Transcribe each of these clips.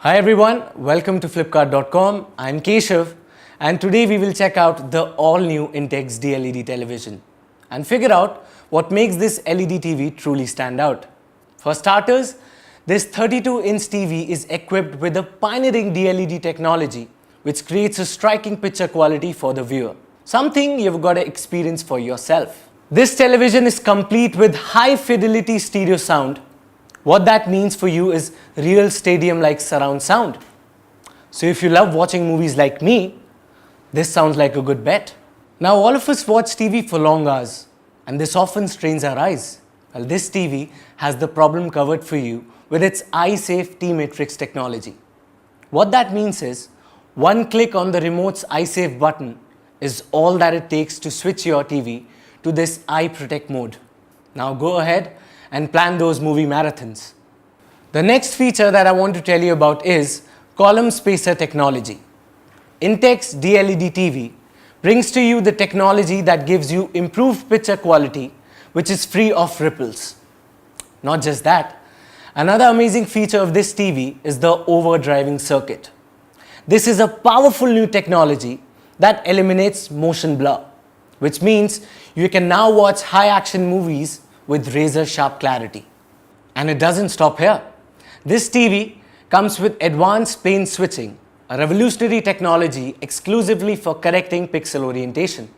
Hi everyone, welcome to Flipkart.com. I'm Keshav and today we will check out the all-new Intex LED television and figure out what makes this LED TV truly stand out. For starters, this 32-inch TV is equipped with a pioneering DLED technology which creates a striking picture quality for the viewer, something you've got to experience for yourself. This television is complete with high-fidelity stereo sound. What that means for you is real stadium-like surround sound. So if you love watching movies like me, this sounds like a good bet. Now all of us watch TV for long hours and this often strains our eyes. Well, this TV has the problem covered for you with its eye-safe T-Matrix technology. What that means is, one click on the remote's eye-safe button is all that it takes to switch your TV to this eye protect mode. Now go ahead and plan those movie marathons. The next feature that I want to tell you about is column spacer technology. Intex DLED TV brings to you the technology that gives you improved picture quality, which is free of ripples. Not just that, another amazing feature of this TV is the overdriving circuit. This is a powerful new technology that eliminates motion blur, which means you can now watch high-action movies with razor-sharp clarity. And it doesn't stop here. This TV comes with advanced plane switching, a revolutionary technology exclusively for correcting pixel orientation.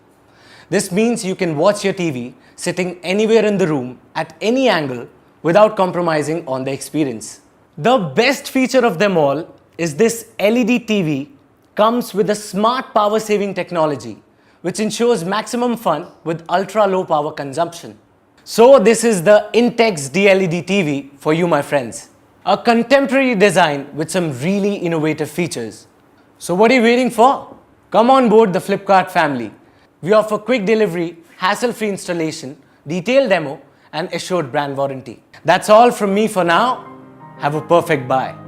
This means you can watch your TV sitting anywhere in the room at any angle without compromising on the experience. The best feature of them all is this LED TV comes with a smart power-saving technology which ensures maximum fun with ultra-low power consumption. So this is the Intex DLED TV for you, my friends. A contemporary design with some really innovative features. So what are you waiting for? Come on board the Flipkart family. We offer quick delivery, hassle-free installation, detailed demo and assured brand warranty. That's all from me for now. Have a perfect buy.